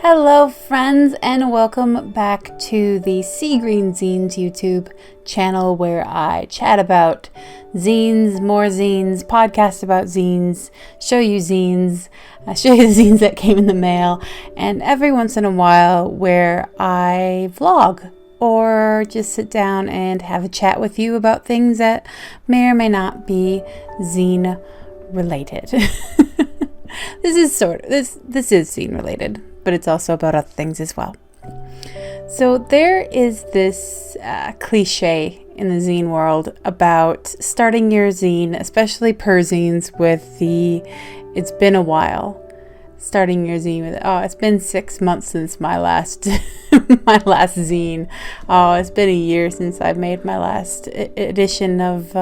Hello friends, and welcome back to the Seagreenzines YouTube channel, where I chat about zines, more zines, podcast about zines, show you zines, show you the zines that came in the mail, and every once in a while where I vlog or just sit down and have a chat with you about things that may or may not be zine related. This is zine related, but it's also about other things as well. So there is this cliche in the zine world about starting your zine, especially per zines, with it's been a while. Starting your zine with, it's been 6 months since my last my last zine. It's been a year since I've made my last edition of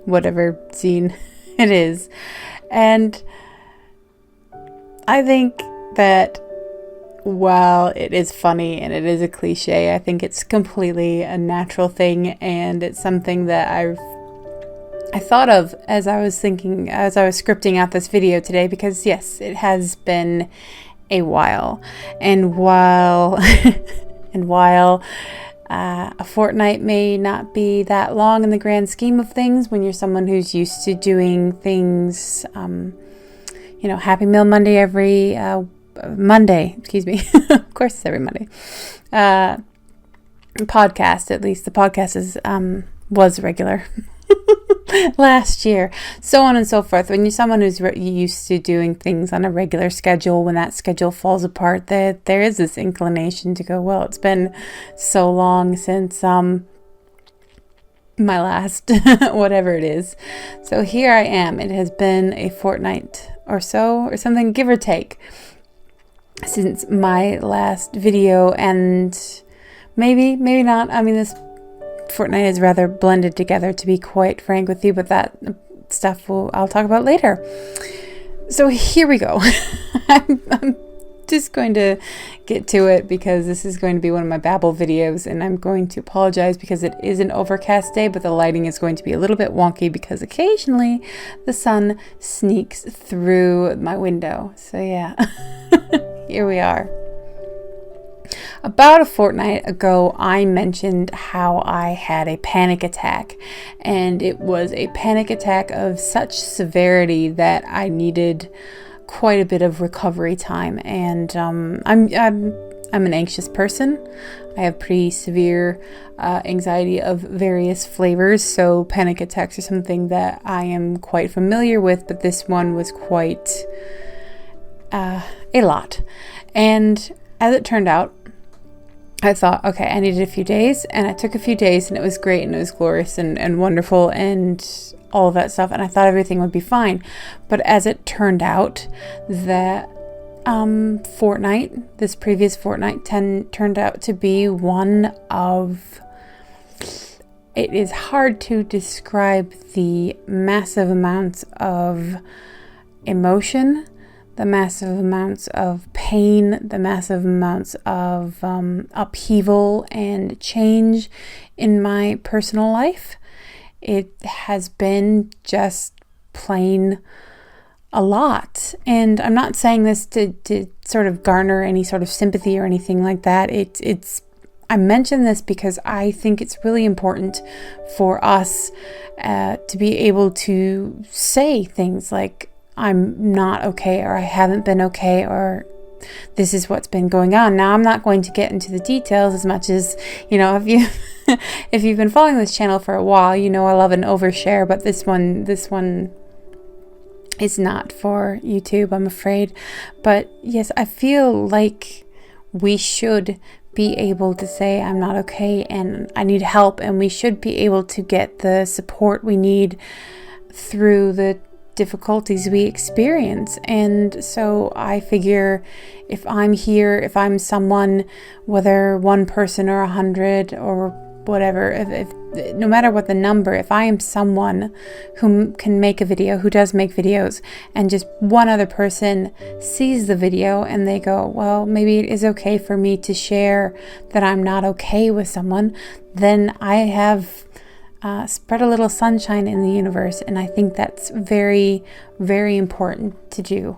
whatever zine it is. And I think that while it is funny and it is a cliche, I think it's completely a natural thing, and it's something that I thought of as I was scripting out this video today, because yes, it has been a while, and while a fortnight may not be that long in the grand scheme of things, when you're someone who's used to doing things, Happy Meal Monday every Monday, of course it's every Monday. Podcast, at least the podcast was regular last year, so on and so forth. When you're someone who's used to doing things on a regular schedule, when that schedule falls apart, there is this inclination to go, well, it's been so long since my last whatever it is. So here I am. It has been a fortnight or so, or something, give or take, since my last video, and maybe not. I mean, this fortnight is rather blended together, to be quite frank with you, but that stuff I'll talk about later. So here we go. I'm just going to get to it, because this is going to be one of my babble videos, and I'm going to apologize because it is an overcast day, but the lighting is going to be a little bit wonky because occasionally the sun sneaks through my window. So yeah, here we are. About a fortnight ago, I mentioned how I had a panic attack, and it was a panic attack of such severity that I needed quite a bit of recovery time. And I'm an anxious person. I have pretty severe anxiety of various flavors, so panic attacks are something that I am quite familiar with, but this one was quite a lot. And as it turned out, I thought, okay, I needed a few days, and I took a few days, and it was great, and it was glorious and wonderful and all of that stuff, and I thought everything would be fine. But as it turned out, that this previous fortnight turned out to be one of, it is hard to describe the massive amounts of emotion, the massive amounts of pain, the massive amounts of upheaval and change in my personal life. It has been just plain a lot. And I'm not saying this to sort of garner any sort of sympathy or anything like that. I mention this because I think it's really important for us to be able to say things like, I'm not okay, or I haven't been okay, or this is what's been going on. Now, I'm not going to get into the details as much as, if you've been following this channel for a while, I love an overshare, but this one is not for YouTube, I'm afraid. But yes, I feel like we should be able to say, I'm not okay and I need help, and we should be able to get the support we need through the difficulties we experience. And so I figure, if I'm here, if I'm someone, whether one person or 100 or whatever, if no matter what the number, if I am someone who can make a video, who does make videos, and just one other person sees the video and they go, well, maybe it is okay for me to share that I'm not okay with someone, then I have spread a little sunshine in the universe, and I think that's very, very important to do.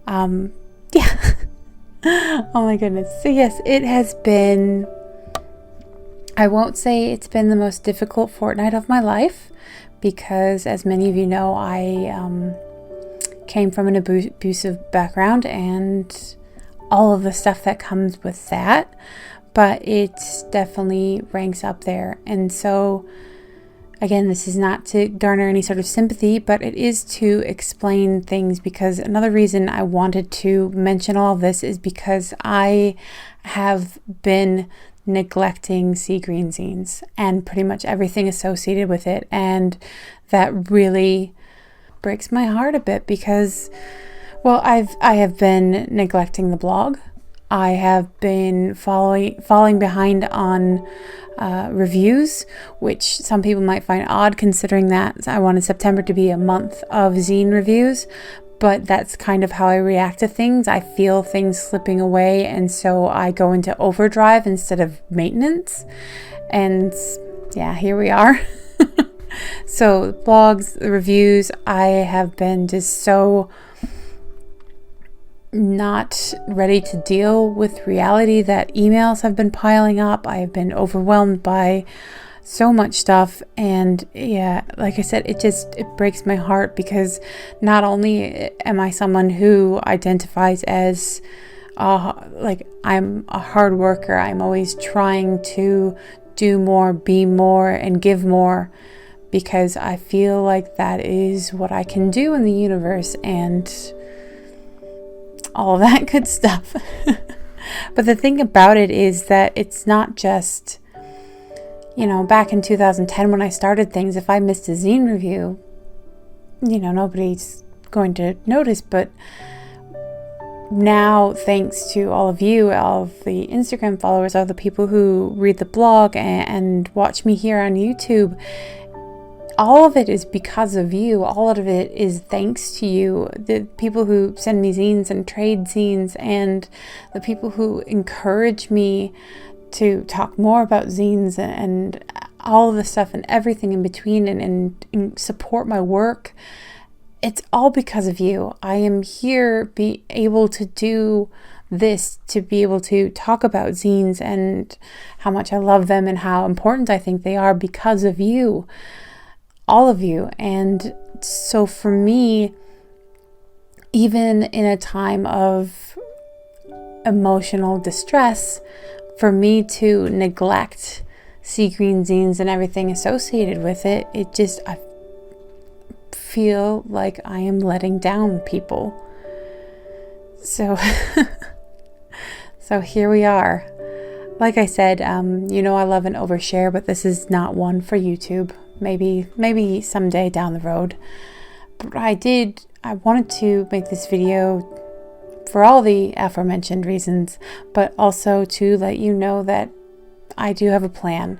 Yeah. Oh my goodness. So yes, it has been, I won't say it's been the most difficult fortnight of my life, because as many of you know, I came from an abusive background and all of the stuff that comes with that, but it definitely ranks up there. And so again, this is not to garner any sort of sympathy, but it is to explain things, because another reason I wanted to mention all of this is because I have been neglecting seagreenzines and pretty much everything associated with it. And that really breaks my heart a bit because, well, I have been neglecting the blog. I have been falling behind on reviews, which some people might find odd, considering that I wanted September to be a month of zine reviews. But that's kind of how I react to things. I feel things slipping away, and so I go into overdrive instead of maintenance. And yeah, here we are. So blogs, reviews, I have been just so not ready to deal with reality that emails have been piling up. I have been overwhelmed by so much stuff, and yeah, like I said, it breaks my heart, because not only am I someone who identifies as like I'm a hard worker, I'm always trying to do more, be more, and give more, because I feel like that is what I can do in the universe and all of that good stuff. But the thing about it is that it's not just, back in 2010 when I started things, if I missed a zine review, nobody's going to notice. But now, thanks to all of you, all of the Instagram followers, all the people who read the blog and watch me here on YouTube, all of it is because of you. All of it is thanks to you. The people who send me zines and trade zines, and the people who encourage me to talk more about zines and all of the stuff and everything in between, and support my work. It's all because of you. I am here be able to do this, to be able to talk about zines and how much I love them and how important I think they are, because of you. All of you. And so for me, even in a time of emotional distress, for me to neglect seagreenzines and everything associated with it, I feel like I am letting down people. So here we are. Like I said, I love an overshare, but this is not one for YouTube. Maybe someday down the road. But I wanted to make this video for all the aforementioned reasons, but also to let you know that I do have a plan.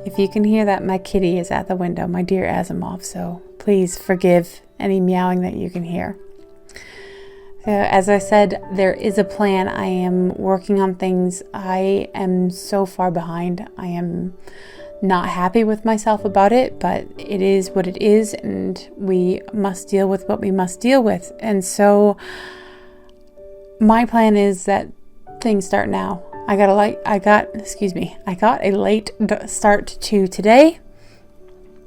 If you can hear that, my kitty is at the window, my dear Asimov, so please forgive any meowing that you can hear. As I said, there is a plan. I am working on things. I am so far behind. I am not happy with myself about it, but it is what it is, and we must deal with what we must deal with. And so my plan is that things start now. I got a late start to today,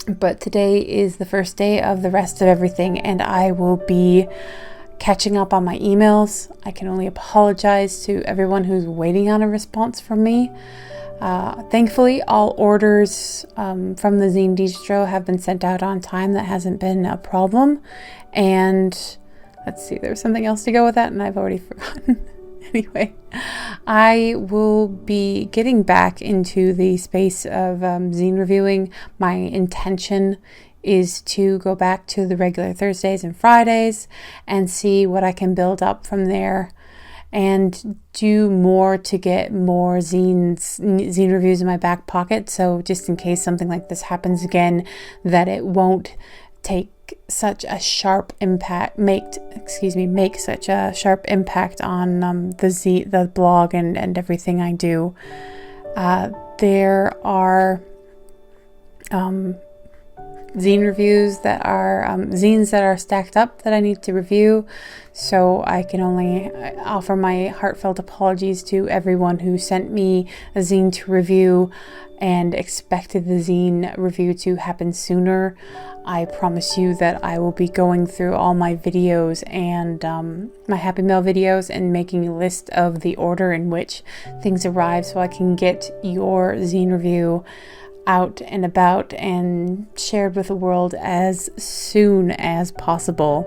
but today is the first day of the rest of everything, and I will be catching up on my emails. I can only apologize to everyone who's waiting on a response from me. Thankfully, all orders from the Zine distro have been sent out on time. That hasn't been a problem. And let's see, there's something else to go with that, and I've already forgotten. Anyway, I will be getting back into the space of zine reviewing. My intention is to go back to the regular Thursdays and Fridays and see what I can build up from there, and do more to get more zine reviews in my back pocket. So just in case something like this happens again, that it won't take such a sharp impact, make such a sharp impact on the blog and everything I do. There are zine reviews that are zines that are stacked up that I need to review. So I can only offer my heartfelt apologies to everyone who sent me a zine to review and expected the zine review to happen sooner. I promise you that I will be going through all my videos and my Happy Mail videos and making a list of the order in which things arrive so I can get your zine review out and about and shared with the world as soon as possible.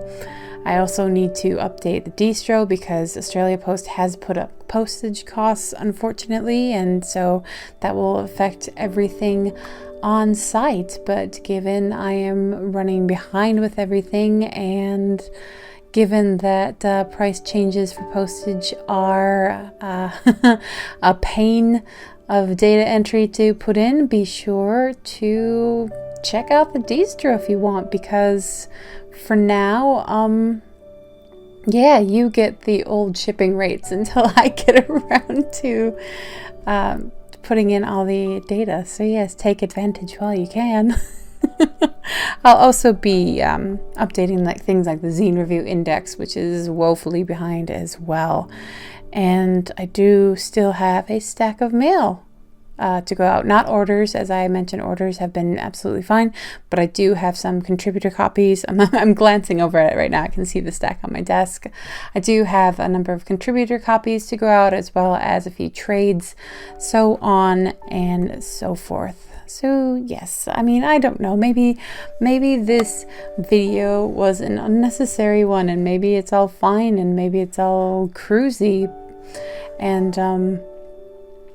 I also need to update the distro because Australia Post has put up postage costs, unfortunately, and so that will affect everything on site. But given I am running behind with everything, and given that price changes for postage are a pain of data entry to put in, be sure to check out the distro if you want, because for now, you get the old shipping rates until I get around to putting in all the data. So yes, take advantage while you can. I'll also be updating things like the zine review index, which is woefully behind as well. And I do still have a stack of mail to go out. Not orders, as I mentioned, orders have been absolutely fine, but I do have some contributor copies. I'm glancing over at it right now. I can see the stack on my desk. I do have a number of contributor copies to go out, as well as a few trades, so on and so forth. So yes, I mean, I don't know, maybe this video was an unnecessary one, and maybe it's all fine, and maybe it's all cruisy. And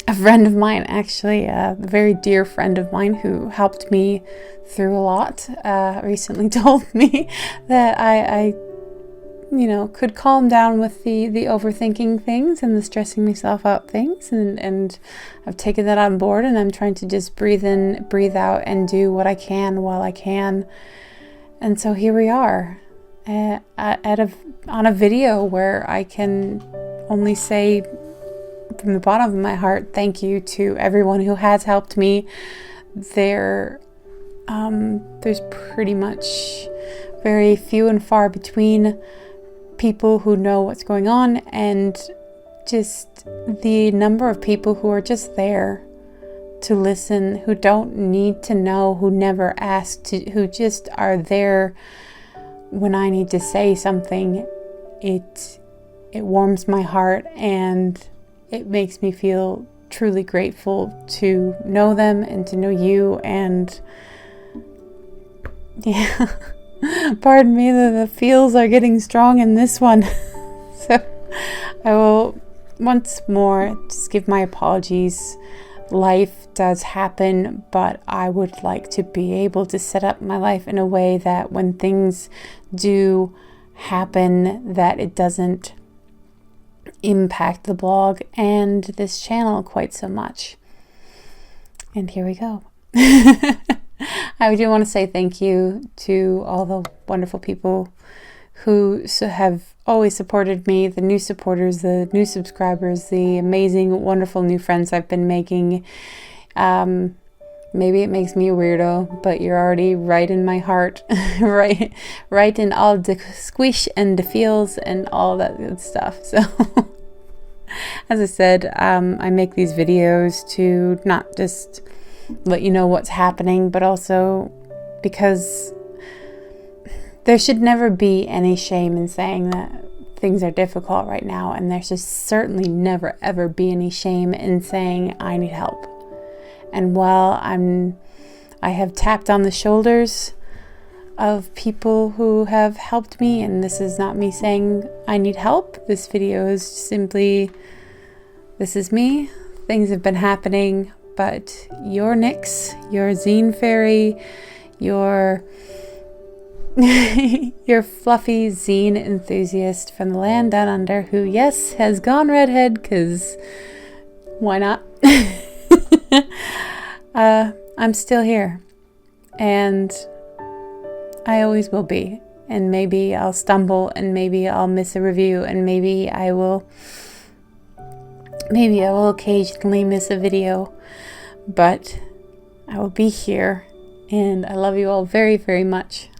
a friend of mine, actually, a very dear friend of mine who helped me through a lot, recently told me that I could calm down with the overthinking things and the stressing myself out things, and I've taken that on board, and I'm trying to just breathe in, breathe out, and do what I can while I can. And so here we are on a video where I can only say from the bottom of my heart, thank you to everyone who has helped me. There's pretty much very few and far between people who know what's going on, and just the number of people who are just there to listen, who don't need to know, who never ask to, who just are there when I need to say something. It warms my heart, and it makes me feel truly grateful to know them and to know you. And yeah, pardon me, the feels are getting strong in this one. So I will once more just give my apologies. Life does happen, but I would like to be able to set up my life in a way that when things do happen, that it doesn't impact the blog and this channel quite so much. And here we go. I do want to say thank you to all the wonderful people who have always supported me, the new supporters, the new subscribers, the amazing, wonderful new friends I've been making. Maybe it makes me a weirdo, but you're already right in my heart, right in all the squish and the feels and all that good stuff. So as I said, I make these videos to not just let you know what's happening, but also because there should never be any shame in saying that things are difficult right now, and there should certainly never ever be any shame in saying I need help. And while I have tapped on the shoulders of people who have helped me, and this is not me saying I need help, this video is simply, this is me, things have been happening, but your Nyx, your zine fairy, your fluffy zine enthusiast from the land down under, who, yes, has gone redhead, because why not? I'm still here, and I always will be. And maybe I'll stumble, and maybe I'll miss a review, and maybe I will occasionally miss a video, but I will be here, And I love you all very, very much.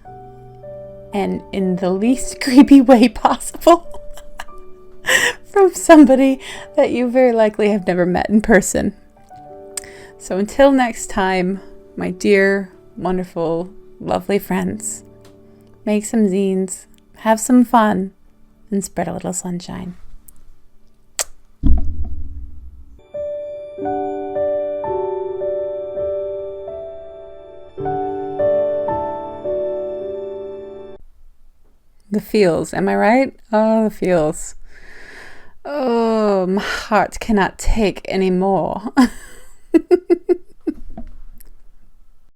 And in the least creepy way possible. From somebody that you very likely have never met in person. So until next time, my dear, wonderful, lovely friends, make some zines, have some fun, and spread a little sunshine. The feels, am I right? Oh, the feels. Oh, my heart cannot take any more.